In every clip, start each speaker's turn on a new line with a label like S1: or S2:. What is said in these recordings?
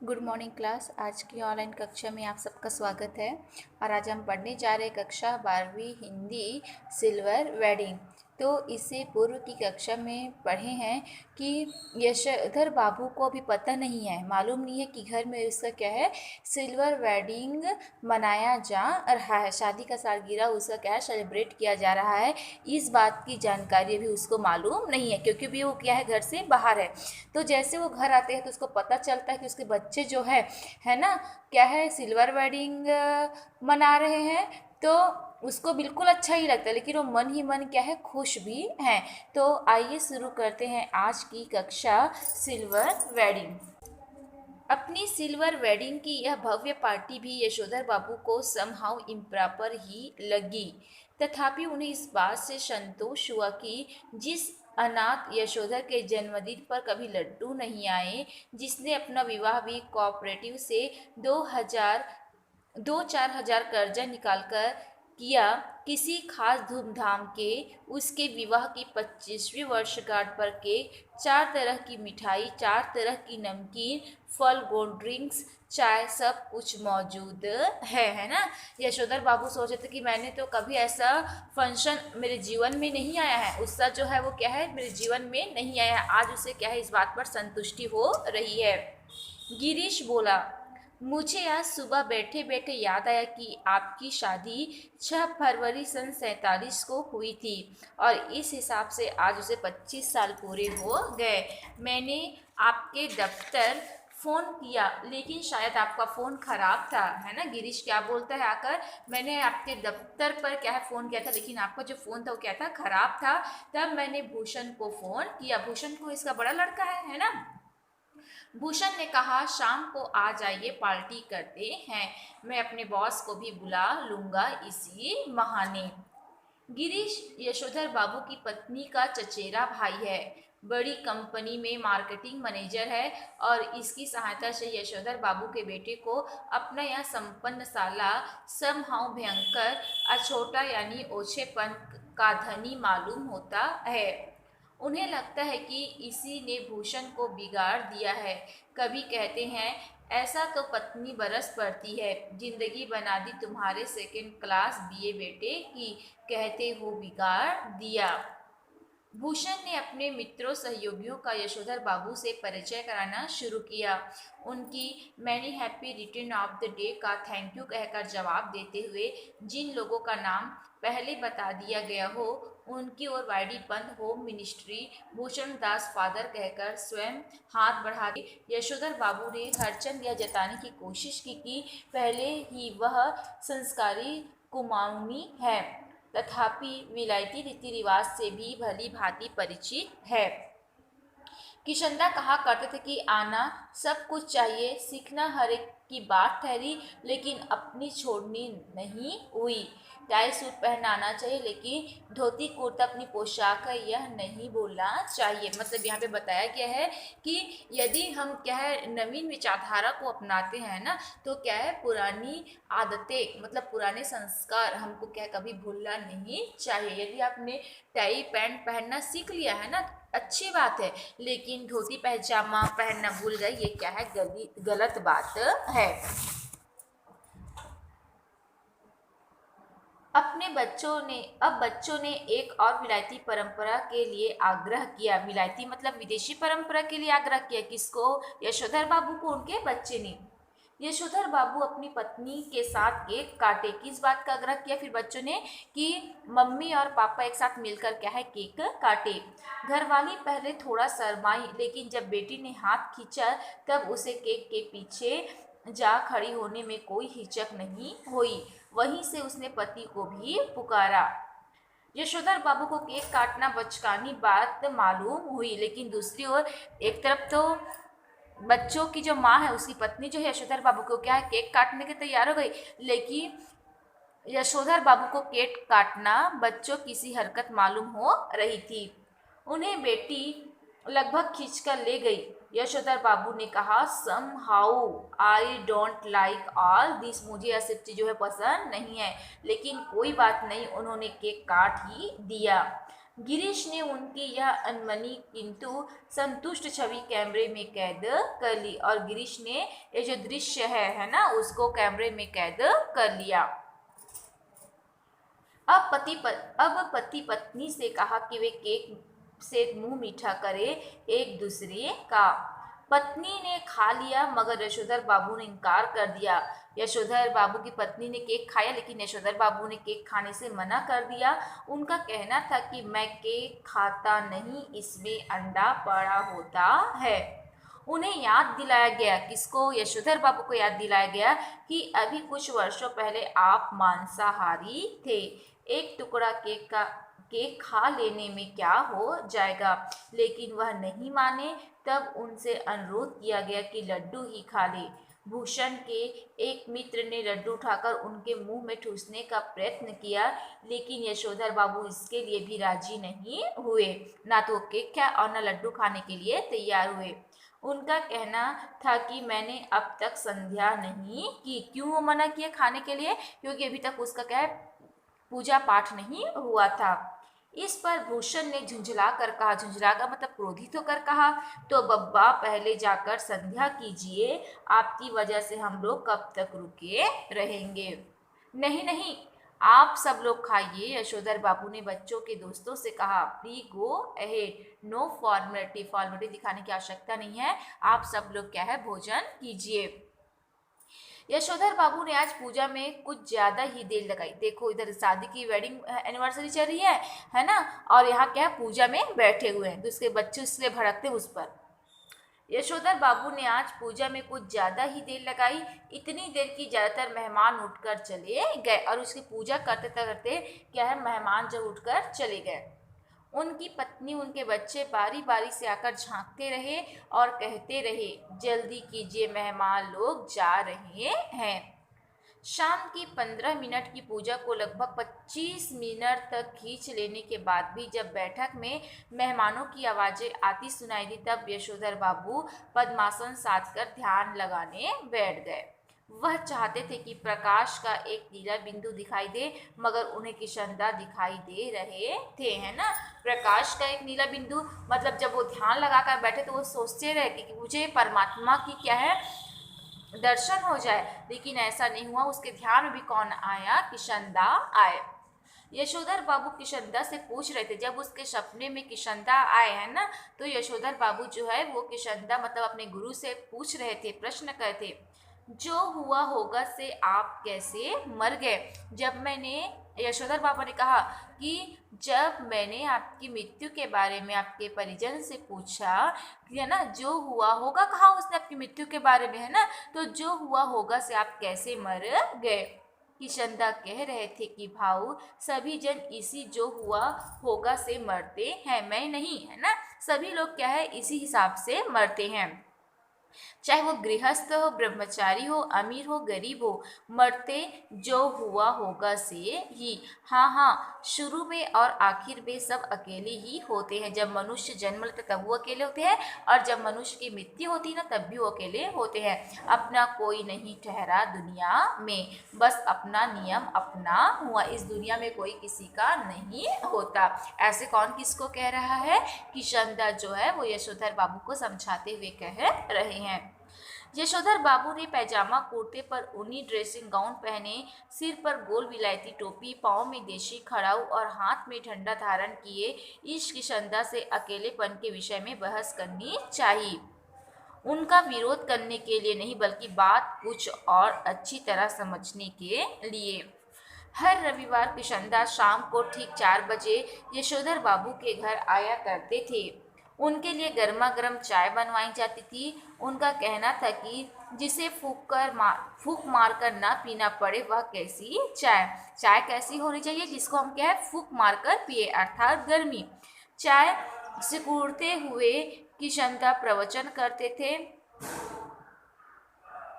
S1: Good morning class. आज की online कक्षा में आप सबका स्वागत है। और आज हम पढ़ने जा रहे कक्षा 12वीं हिंदी सिल्वर वेडिंग। तो इससे पूर्व की कक्षा में पढ़े हैं कि यशोधर बाबू को अभी पता नहीं है, मालूम नहीं है कि घर में उसका क्या है, सिल्वर वेडिंग मनाया जा रहा है, शादी का सालगिरह उसका क्या है, सेलिब्रेट किया जा रहा है। इस बात की जानकारी भी उसको मालूम नहीं है क्योंकि भी वो क्या है, घर से बाहर है। तो जैसे वो घर आते हैं तो उसको पता चलता है कि उसके बच्चे जो है ना, क्या है, सिल्वर वेडिंग मना रहे हैं। तो उसको बिल्कुल अच्छा ही लगता है, लेकिन वो मन ही मन क्या है, खुश भी हैं। तो आइए शुरू करते हैं आज की कक्षा सिल्वर वेडिंग। अपनी सिल्वर वेडिंग की यह भव्य पार्टी भी यशोधर बाबू को समहाउ इम्प्रॉपर ही लगी। तथापि उन्हें इस बात से संतोष हुआ कि जिस अनाथ यशोधर के जन्मदिन पर कभी लड्डू नहीं आए, जिसने अपना विवाह भी कोऑपरेटिव से 2-4 हजार कर्जा निकालकर किया, किसी खास धूमधाम के उसके विवाह की 25वीं वर्षगांठ पर केक, 4 तरह की मिठाई, 4 तरह की नमकीन, फल, कोल्ड ड्रिंक्स, चाय, सब कुछ मौजूद है ना। यशोधर बाबू सोचे थे कि मैंने तो कभी ऐसा फंक्शन मेरे जीवन में नहीं आया है, उत्साह जो है वो क्या है, मेरे जीवन में नहीं आया है। आज उसे क्या है, इस बात पर संतुष्टि हो रही है। गिरीश बोला, मुझे आज सुबह बैठे बैठे याद आया कि आपकी शादी 6 फरवरी सन 47 को हुई थी और इस हिसाब से आज उसे 25 साल पूरे हो गए। मैंने आपके दफ्तर फ़ोन किया लेकिन शायद आपका फ़ोन ख़राब था, है ना। गिरीश क्या बोलता है आकर, मैंने आपके दफ्तर पर क्या है फ़ोन किया था लेकिन आपका जो फ़ोन था वो क्या था, ख़राब था। तब मैंने भूषण को फ़ोन किया। भूषण को इसका बड़ा लड़का है ना। भूषण ने कहा, शाम को आ जाइए, पार्टी करते हैं। मैं अपने बॉस को भी बुला लूंगा इसी बहाने। गिरीश यशोधर बाबू की पत्नी का चचेरा भाई है, बड़ी कंपनी में मार्केटिंग मैनेजर है और इसकी सहायता से यशोधर बाबू के बेटे को अपना यह संपन्न साला समहाउ भयंकर अछोटा यानी ओछेपन का धनी मालूम होता है। उन्हें लगता है कि इसी ने भूषण को बिगाड़ दिया है। कभी कहते हैं, ऐसा तो पत्नी बरस पड़ती है, जिंदगी बना दी तुम्हारे सेकंड क्लास बीए बेटे की, कहते हो बिगाड़ दिया। भूषण ने अपने मित्रों सहयोगियों का यशोधर बाबू से परिचय कराना शुरू किया। उनकी many happy return of the day का थैंक यू कहकर जवाब देते हुए जिन लोगों का नाम पहले बता दिया गया हो, उनकी ओर वाईडी बंद होम मिनिस्ट्री भूषण दास फादर कहकर स्वयं हाथ बढ़ाते यशोधर बाबू ने हरचंद यह जताने की कोशिश की कि पहले ही वह संस्कारी कुमाऊनी है, तथापि विलायती रीति रिवाज से भी भली भांति परिचित है। किशनदा कहा करते थे कि आना सब कुछ चाहिए, सीखना हर एक की बात ठहरी, लेकिन अपनी छोड़नी नहीं हुई। टाई सूट पहनना आना चाहिए लेकिन धोती कुर्ता अपनी पोशाक है, यह नहीं बोलना चाहिए। मतलब यहाँ पे बताया गया है कि यदि हम क्या है, नवीन विचारधारा को अपनाते हैं ना, तो क्या है, पुरानी आदतें मतलब पुराने संस्कार हमको क्या है, कभी भूलना नहीं चाहिए। यदि आपने टाई पैंट पहनना सीख लिया है ना, अच्छी बात है, लेकिन धोती पैजामा पहनना भूल गए, ये क्या है, गलत बात है। अब बच्चों ने एक और विलायती परंपरा के लिए आग्रह किया। विलायती मतलब विदेशी परंपरा के लिए आग्रह किया। किसको? यशोधर बाबू को उनके बच्चे ने। यशोधर बाबू अपनी पत्नी के साथ केक काटे। किस बात का आग्रह किया फिर बच्चों ने? कि मम्मी और पापा एक साथ मिलकर क्या है, केक काटे। घरवाली पहले थोड़ा शर्माई, लेकिन जब बेटी ने हाथ खींचा तब उसे केक के पीछे जा खड़ी होने में कोई हिचक नहीं हुई। वहीं से उसने पति को भी पुकारा। यशोधर बाबू को केक काटना बचकानी बात मालूम हुई, लेकिन दूसरी ओर एक तरफ तो बच्चों की जो माँ है, उसकी पत्नी जो है यशोधर बाबू को क्या है, केक काटने के तैयार हो गई, लेकिन यशोधर बाबू को केक काटना बच्चों की सी हरकत मालूम हो रही थी। उन्हें बेटी लगभग खींचकर ले गई। यशोधर बाबू ने कहा, somehow I don't like all this, मुझे यह सब चीज़ जो है पसंद नहीं है, लेकिन कोई बात नहीं, उन्होंने केक काट ही दिया। गिरीश ने उनकी यह अनमनी किंतु संतुष्ट छवि कैमरे में कैद कर ली और गिरीश ने ये जो दृश्य है ना, उसको कैमरे में कैद कर लिया। अब पति पत्नी से कहा कि वे केक से मुंह मीठा करे एक दूसरे का। पत्नी ने खा लिया मगर यशोधर बाबू ने इनकार कर दिया। यशोधर बाबू की पत्नी ने केक खाया लेकिन यशोधर बाबू ने केक खाने से मना कर दिया। उनका कहना था कि मैं केक खाता नहीं, इसमें अंडा पड़ा होता है। उन्हें याद दिलाया गया, किसको? यशोधर बाबू को याद दिलाया गया कि अभी कुछ वर्षों पहले आप मांसाहारी थे। एक टुकड़ा केक खा लेने में क्या हो जाएगा, लेकिन वह नहीं माने। तब उनसे अनुरोध किया गया कि लड्डू ही खा ले। भूषण के एक मित्र ने लड्डू उठाकर उनके मुंह में ठूसने का प्रयत्न किया, लेकिन यशोधर बाबू इसके लिए भी राजी नहीं हुए। ना तो केक खाया और न लड्डू खाने के लिए तैयार हुए। उनका कहना था कि मैंने अब तक संध्या नहीं की। क्यों वो मना किया खाने के लिए? क्योंकि अभी तक उसका क्या है, पूजा पाठ नहीं हुआ था। इस पर भूषण ने झुंझला कर कहा, झुंझला का मतलब क्रोधित होकर कहा, तो बब्बा पहले जाकर संध्या कीजिए, आपकी वजह से हम लोग कब तक रुके रहेंगे। नहीं नहीं, आप सब लोग खाइए, यशोधर बाबू ने बच्चों के दोस्तों से कहा। Please go ahead, no formality, formality दिखाने की आवश्यकता नहीं है, आप सब लोग क्या है भोजन कीजिए। यशोधर बाबू ने आज पूजा में कुछ ज्यादा ही देर लगाई। देखो इधर शादी की वेडिंग एनिवर्सरी चल रही है ना, और यहाँ क्या है पूजा में बैठे हुए हैं, तो उसके बच्चे इसलिए भड़कते हैं उस पर। यशोधर बाबू ने आज पूजा में कुछ ज्यादा ही देर लगाई, इतनी देर की ज्यादातर मेहमान उठकर चले गए और उसकी पूजा करते करते क्या है, मेहमान जब उठकर चले गए, उनकी पत्नी उनके बच्चे बारी बारी से आकर झांकते रहे और कहते रहे, जल्दी कीजिए मेहमान लोग जा रहे हैं। शाम की 15 मिनट की पूजा को लगभग 25 मिनट तक खींच लेने के बाद भी जब बैठक में मेहमानों की आवाजें आती सुनाई दी, तब यशोधर बाबू पद्मासन साध कर ध्यान लगाने बैठ गए। वह चाहते थे कि प्रकाश का एक नीला बिंदु दिखाई दे, मगर उन्हें किशनदा दिखाई दे रहे थे, है ना। प्रकाश का एक नीला बिंदु मतलब जब वो ध्यान लगाकर बैठे तो वो सोचते रहे कि मुझे परमात्मा की क्या है दर्शन हो जाए, लेकिन ऐसा नहीं हुआ। उसके ध्यान में भी कौन आया? किशनदा आए। यशोधर बाबू किशनदा से पूछ रहे थे, जब उसके सपने में किशनदा आए हैं ना, तो यशोधर बाबू जो है वो किशनदा मतलब अपने गुरु से पूछ रहे थे, प्रश्न कर थे, जो हुआ होगा से आप कैसे मर गए? जब मैंने, यशोधर बाबा ने कहा कि जब मैंने आपकी मृत्यु के बारे में आपके परिजन से पूछा, है ना, जो हुआ होगा, कहा उसने आपकी मृत्यु के बारे में, है ना, तो जो हुआ होगा से आप कैसे मर गए? किशनदा कह रहे थे कि भाऊ सभी जन इसी जो हुआ होगा से मरते हैं, मैं नहीं, है ना, सभी लोग क्या है इसी हिसाब से मरते हैं, चाहे वो गृहस्थ हो, ब्रह्मचारी हो, अमीर हो, गरीब हो, मरते जो हुआ होगा से ही। हाँ हाँ, शुरू में और आखिर में सब अकेले ही होते हैं। जब मनुष्य जन्म लेता तब वो अकेले होते हैं, और जब मनुष्य की मृत्यु होती है ना तब भी वो अकेले होते हैं। अपना कोई नहीं ठहरा दुनिया में, बस अपना नियम अपना हुआ। इस दुनिया में कोई किसी का नहीं होता। ऐसे कौन किसको कह रहा है? किशनदा जो है वो यशोधर बाबू को समझाते हुए कह रहे हैं। यशोधर बाबू ने पैजामा कुर्ते पर ऊनी ड्रेसिंग गाउन पहने, सिर पर गोल विलायती टोपी, पाँव में देशी खड़ाऊ और हाथ में डंडा धारण किए। इस किशनदा से अकेलेपन के विषय में बहस करनी चाहिए, उनका विरोध करने के लिए नहीं, बल्कि बात कुछ और अच्छी तरह समझने के लिए। हर रविवार किशनदा शाम को ठीक 4 बजे यशोधर बाबू के घर आया करते थे। उनके लिए गर्मा गर्म चाय बनवाई जाती थी। उनका कहना था कि जिसे फूक मार कर ना पीना पड़े वह कैसी चाय। चाय कैसी होनी चाहिए? जिसको हम क्या है फूक मार कर पिए, अर्थात गर्मी। चाय सिकुड़ते हुए किशनदा प्रवचन करते थे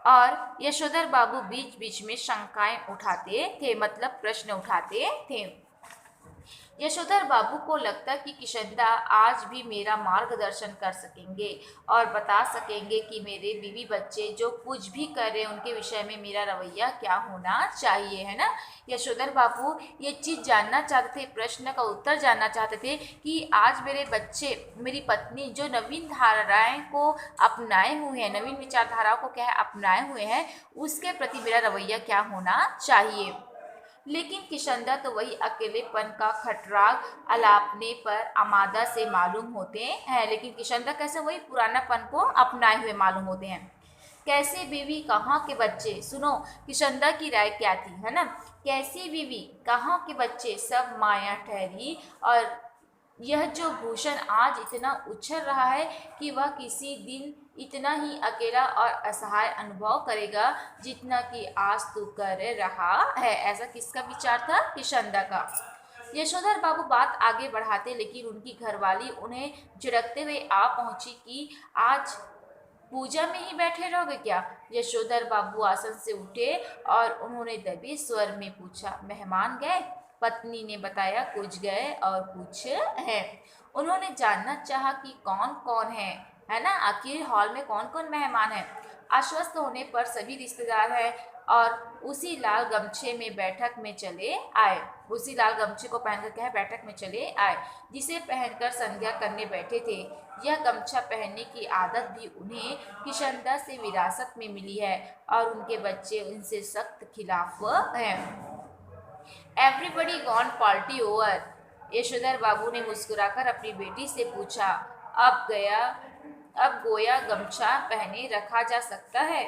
S1: और यशोधर बाबू बीच बीच में शंकाएं उठाते थे, मतलब प्रश्न उठाते थे। यशोधर बाबू को लगता कि किशनदा आज भी मेरा मार्गदर्शन कर सकेंगे और बता सकेंगे कि मेरे बीवी बच्चे जो कुछ भी कर रहे हैं उनके विषय में मेरा रवैया क्या होना चाहिए, है ना। यशोधर बाबू ये चीज़ जानना चाहते थे, प्रश्न का उत्तर जानना चाहते थे कि आज मेरे बच्चे, मेरी पत्नी जो नवीन धाराएं को अपनाए हुए हैं, नवीन विचारधाराओं को क्या है अपनाए हुए हैं, उसके प्रति मेरा रवैया क्या होना चाहिए। लेकिन किशनदा तो वही अकेलेपन का खटराग अलापने पर आमादा से मालूम होते हैं, लेकिन किशनदा कैसे वही पुरानापन को अपनाए हुए मालूम होते हैं। कैसे बीवी कहाँ के बच्चे, सुनो किशनदा की राय क्या थी, है ना। कैसी बीवी कहाँ के बच्चे सब माया ठहरी, और यह जो भूषण आज इतना उछल रहा है कि वह किसी दिन इतना ही अकेला और असहाय अनुभव करेगा जितना कि आज तू कर रहा है। ऐसा किसका विचार था, किशनदा का। यशोधर बाबू बात आगे बढ़ाते, लेकिन उनकी घरवाली उन्हें झिड़कते हुए आ पहुंची कि आज पूजा में ही बैठे रहोगे क्या। यशोधर बाबू आसन से उठे और उन्होंने दबे स्वर में पूछा, मेहमान गए। पत्नी ने बताया, कुछ गए और कुछ है। उन्होंने जानना चाहा कि कौन कौन है ना, आखिर हॉल में कौन कौन मेहमान है। आश्वस्त होने पर सभी रिश्तेदार हैं और उसी लाल गमछे में बैठक में चले आए, उसी लाल गमछे को पहनकर क्या है बैठक में चले आए, जिसे पहनकर संध्या करने बैठे थे। यह गमछा पहनने की आदत भी उन्हें किशनदा से विरासत में मिली है और उनके बच्चे उनसे सख्त खिलाफ हैं। Everybody gone party over. Yashodhar Babu ने मुस्कुराकर अपनी बेटी से पूछा, अब गोया गमछा पहने रखा जा सकता है।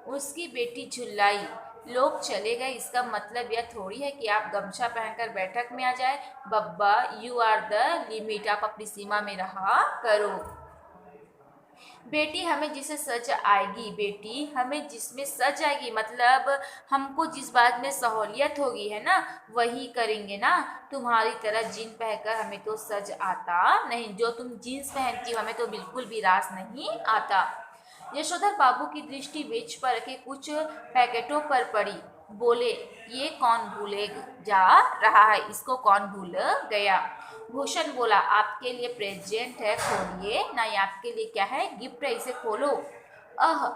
S1: उसकी बेटी झुल्लाई, लोग चले गए इसका मतलब यह थोड़ी है कि आप गमछा पहनकर बैठक में आ जाए। बब्बा, यू आर द लिमिट, आप अपनी सीमा में रहा करो। बेटी हमें जिसे सज आएगी, बेटी हमें जिसमें सज आएगी, मतलब हमको जिस बात में सहूलियत होगी, है ना, वही करेंगे ना। तुम्हारी तरह जीन पहनकर हमें तो सज आता नहीं, जो तुम जीन्स पहनती हो हमें तो बिल्कुल भी रास नहीं आता। यशोधर बाबू की दृष्टि बेंच पर रखे कुछ पैकेटों पर पड़ी। बोले, ये कौन भूले जा रहा है, इसको कौन भूल गया। भूषण बोला, आपके लिए प्रेजेंट है, खोलिए ना, ये आपके लिए क्या है, गिफ्ट है, इसे खोलो। अह,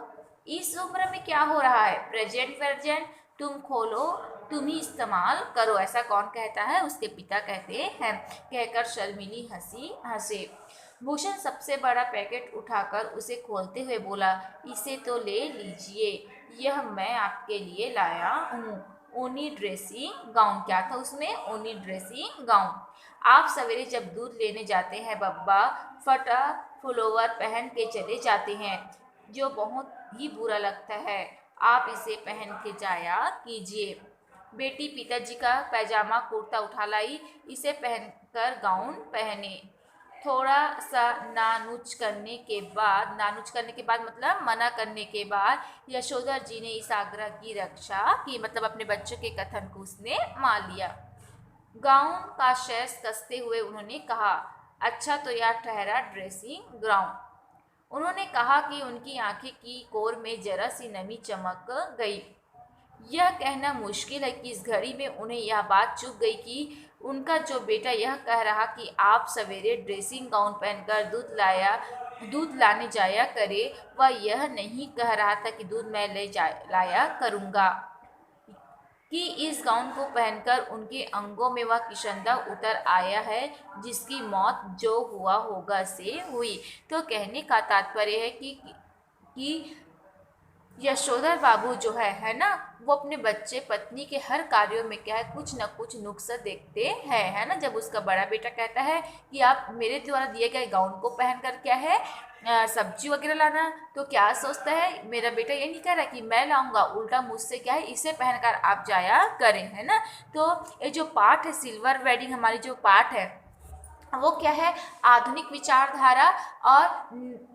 S1: इस उम्र में क्या हो रहा है, प्रेजेंट वर्जेंट, तुम खोलो, तुम ही इस्तेमाल करो, ऐसा कौन कहता है, उसके पिता कहते हैं। कहकर शर्मिली हंसी हंसे। भूषण सबसे बड़ा पैकेट उठाकर उसे खोलते हुए बोला, इसे तो ले लीजिए, यह मैं आपके लिए लाया हूँ, ऊनी ड्रेसिंग गाउन। क्या था उसमें, ऊनी ड्रेसिंग गाउन। आप सवेरे जब दूध लेने जाते हैं बब्बा, फटा फुलोवर पहन के चले जाते हैं, जो बहुत ही बुरा लगता है। आप इसे पहन के जाया कीजिए। बेटी पिताजी का पैजामा कुर्ता उठा लाई, इसे पहनकर गाउन पहने। थोड़ा सा नानुच करने के बाद मतलब मना करने के बाद यशोधर जी ने इस आग्रह की रक्षा की, मतलब अपने बच्चों के कथन को उसने मान लिया। गाउन का शेष कसते हुए उन्होंने कहा, अच्छा तो यह ठहरा ड्रेसिंग गाउन। उन्होंने कहा कि उनकी आंखें की कोर में जरा सी नमी चमक गई। यह कहना मुश्किल है कि इस घड़ी में उन्हें यह बात चुभ गई कि उनका जो बेटा यह कह रहा कि आप सवेरे ड्रेसिंग गाउन पहनकर दूध लाने जाया करे, वह यह नहीं कह रहा था कि दूध मैं लाया करूँगा, कि इस गाउन को पहनकर उनके अंगों में वह किशनदा उतर आया है जिसकी मौत जो हुआ होगा से हुई। तो कहने का तात्पर्य है कि यशोधर बाबू जो है ना, वो अपने बच्चे पत्नी के हर कार्यों में क्या है, कुछ न कुछ नुक्स देखते हैं, है ना। जब उसका बड़ा बेटा कहता है कि आप मेरे द्वारा दिए गए गाउन को पहनकर क्या है सब्जी वगैरह लाना, तो क्या सोचता है, मेरा बेटा ये नहीं कह रहा कि मैं लाऊंगा, उल्टा मुझसे क्या है, इसे पहनकर आप जाया करें, है ना। तो ये जो पाठ है सिल्वर वेडिंग, हमारी जो पाठ है वो क्या है, आधुनिक विचारधारा और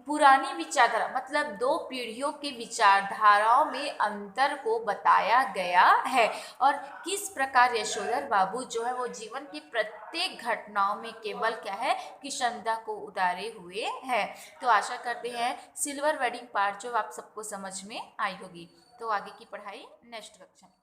S1: पुरानी विचारधारा, मतलब दो पीढ़ियों की विचारधाराओं में अंतर को बताया गया है, और किस प्रकार यशोधर बाबू जो है वो जीवन की प्रत्येक घटनाओं में केवल क्या है, किशनदा को उतारे हुए है। तो आशा करते हैं सिल्वर वेडिंग पार्ट जो आप सबको समझ में आई होगी। तो आगे की पढ़ाई नेक्स्ट कक्षा में।